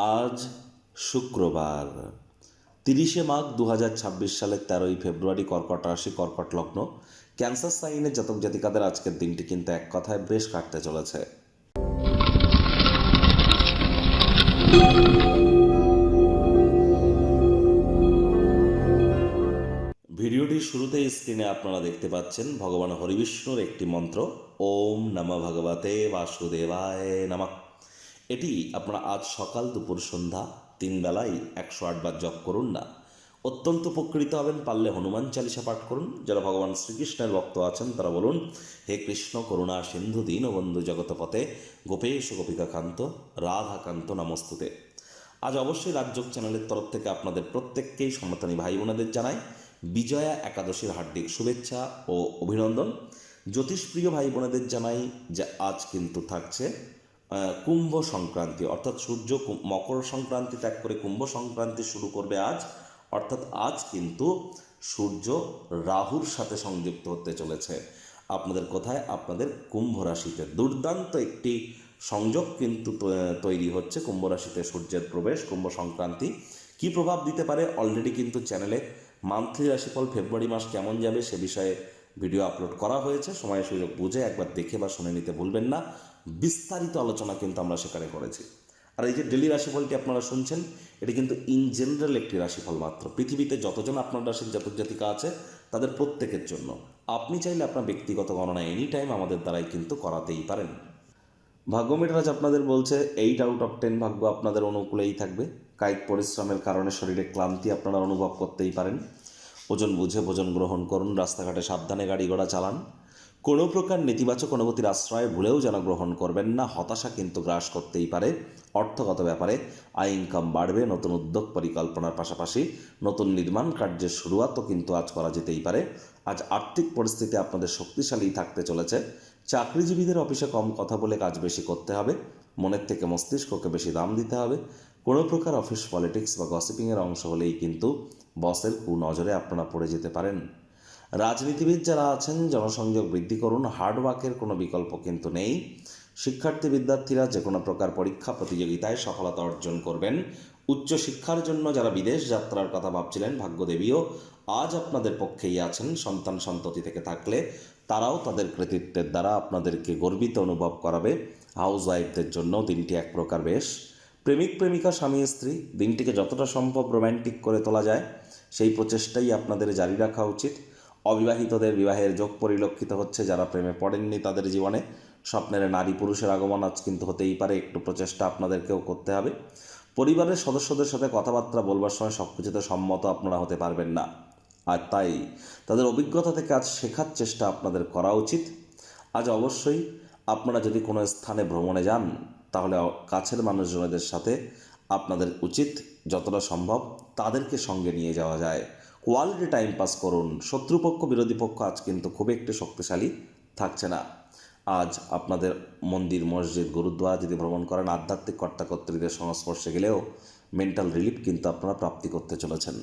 আজ শুক্রবার 30 মাঘ 2026 সালের 13ই ফেব্রুয়ারি, কর্কট রাশি, কর্কট লগ্ন, ক্যান্সার সাইনের জাতক জাতিকাদের আজকের দিনটি কিন্তু এক কথায় বেশ কাটতে চলেছে। ভিডিওটির শুরুতেই স্ক্রিনে আপনারা দেখতে পাচ্ছেন ভগবান হরিবিষ্ণুর একটি মন্ত্র, ওম নমঃ ভগবতে বাসুদেবায় নমঃ। এটি আপনারা আজ সকাল দুপুর সন্ধ্যা 3 বেলায় 108 বার জপ করুন না, অত্যন্ত উপকৃত হবেন। পারলে হনুমান চালিসা পাঠ করুন। যারা ভগবান শ্রীকৃষ্ণের ভক্ত আছেন তারা বলুন, হে কৃষ্ণ করুণা সিন্ধু দীনবন্ধু জগৎপতে গোপেশ গোপিকা কান্ত রাধাকান্ত নমস্তুতে। আজ অবশ্যই রাজযোগ চ্যানেলের তরফ থেকে আপনাদের প্রত্যেককেই সনাতনী ভাই বোনেদের জানাই বিজয়া একাদশীর হার্দিক শুভেচ্ছা ও অভিনন্দন। জ্যোতিষপ্রিয় ভাই বোনেদের জানাই যে আজ কিন্তু থাকছে কুম্ভ সংক্রান্তি, অর্থাৎ সূর্য মকর সংক্রান্তি ত্যাগ করে কুম্ভ সংক্রান্তি শুরু করবে আজ। অর্থাৎ আজ কিন্তু সূর্য রাহুর সাথে সংযুক্ত হতে চলেছে আপনাদের কোথায়, আপনাদের কুম্ভ রাশিতে। দুর্দান্ত একটি সংযোগ কিন্তু তৈরি হচ্ছে কুম্ভ রাশিতে সূর্যের প্রবেশ। কুম্ভ সংক্রান্তি কী প্রভাব দিতে পারে অলরেডি কিন্তু চ্যানেলে মান্থলি রাশিফল ফেব্রুয়ারি মাস কেমন যাবে সে বিষয়ে ভিডিও আপলোড করা হয়েছে। সময় সুযোগ বুঝে একবার দেখে বা শুনে নিতে ভুলবেন না। বিস্তারিত আলোচনা কিন্তু আমরা সেখানে করেছি। আর এই যে ডেলি রাশিফলটি আপনারা শুনছেন, এটি কিন্তু ইন জেনারেল একটি রাশিফল মাত্র। পৃথিবীতে যতজন আপনার রাশির জাতক জাতিকা আছে তাদের প্রত্যেকের জন্য। আপনি চাইলে আপনার ব্যক্তিগত গণনা এনি টাইম আমাদের দ্বারাই কিন্তু করাতেই পারেন। ভাগ্য মিটার আপনাদের বলছে 8 আউট অফ 10 ভাগ্য আপনাদের অনুকূলেই থাকবে। কায়িক পরিশ্রমের কারণে শরীরে ক্লান্তি আপনারা অনুভব করতেই পারেন। ওজন বুঝে ভোজন গ্রহণ করুন। রাস্তাঘাটে সাবধানে গাড়ি ঘোড়া চালান। কোনো প্রকার নেতিবাচক অনুভূতির আশ্রয় ভুলেও যেন গ্রহণ করবেন না। হতাশা কিন্তু গ্রাস করতেই পারে। অর্থগত ব্যাপারে আয় ইনকাম বাড়বে। নতুন উদ্যোগ পরিকল্পনার পাশাপাশি নতুন নির্মাণ কার্যের শুরুয়াতও কিন্তু আজ করা যেতেই পারে। আজ আর্থিক পরিস্থিতি আপনাদের শক্তিশালী থাকতে চলেছে। চাকরিজীবীদের অফিসে কম কথা বলে কাজ বেশি করতে হবে। মনের থেকে মস্তিষ্ককে বেশি দাম দিতে হবে। কোনো প্রকার অফিস পলিটিক্স বা গসিপিংয়ের অংশ হলেই কিন্তু বসের কুনজরে আপনারা পড়ে যেতে পারেন। রাজনীতিবিদ যারা আছেন জনসংযোগ বৃদ্ধি করুন। হার্ডওয়ার্কের কোনো বিকল্প কিন্তু নেই। শিক্ষার্থী বিদ্যার্থীরা যে কোনো প্রকার পরীক্ষা প্রতিযোগিতায় সফলতা অর্জন করবেন। উচ্চশিক্ষার জন্য যারা বিদেশ যাত্রার কথা ভাবছিলেন, ভাগ্যদেবীও আজ আপনাদের পক্ষেই আছেন। সন্তান সন্ততি থেকে থাকলে তারাও তাদের কৃতিত্বের দ্বারা আপনাদেরকে গর্বিত অনুভব করাবে। হাউস ওয়াইফদের জন্য দিনটি এক প্রকার বেশ। প্রেমিক প্রেমিকা স্বামী স্ত্রী দিনটিকে যতটা সম্ভব রোম্যান্টিক করে তোলা যায় সেই প্রচেষ্টাই আপনাদের জারি রাখা উচিত। অবিবাহিতদের বিবাহের যোগ পরিলক্ষিত হচ্ছে। যারা প্রেমে পড়েননি তাদের জীবনে স্বপ্নের নারী পুরুষের আগমন আজ কিন্তু হতেই পারে। একটু প্রচেষ্টা আপনাদেরকেও করতে হবে। পরিবারের সদস্যদের সাথে কথাবার্তা বলবার সময় সব কিছুতে সম্মত আপনারা হতে পারবেন না, আর তাই তাদের অভিজ্ঞতা থেকে আজ শেখার চেষ্টা আপনাদের করা উচিত। আজ অবশ্যই আপনারা যদি কোনো স্থানে ভ্রমণে যান তাহলে কাছের মানুষজনদের সাথে আপনাদের উচিত যতটা সম্ভব তাদেরকে সঙ্গে নিয়ে যাওয়া যায়। কোয়ালিটি টাইম পাস করুন। শত্রুপক্ষ বিরোধী পক্ষ আজ কিন্তু খুব একটু শক্তিশালী থাকছে না। আজ আপনাদের মন্দির মসজিদ গুরুদ্বারা যদি ভ্রমণ করেন, আধ্যাত্মিক কর্তাকর্ত্রীদের সংস্পর্শে গেলেও মেন্টাল রিলিফ কিন্তু আপনারা প্রাপ্তি করতে চলেছেন।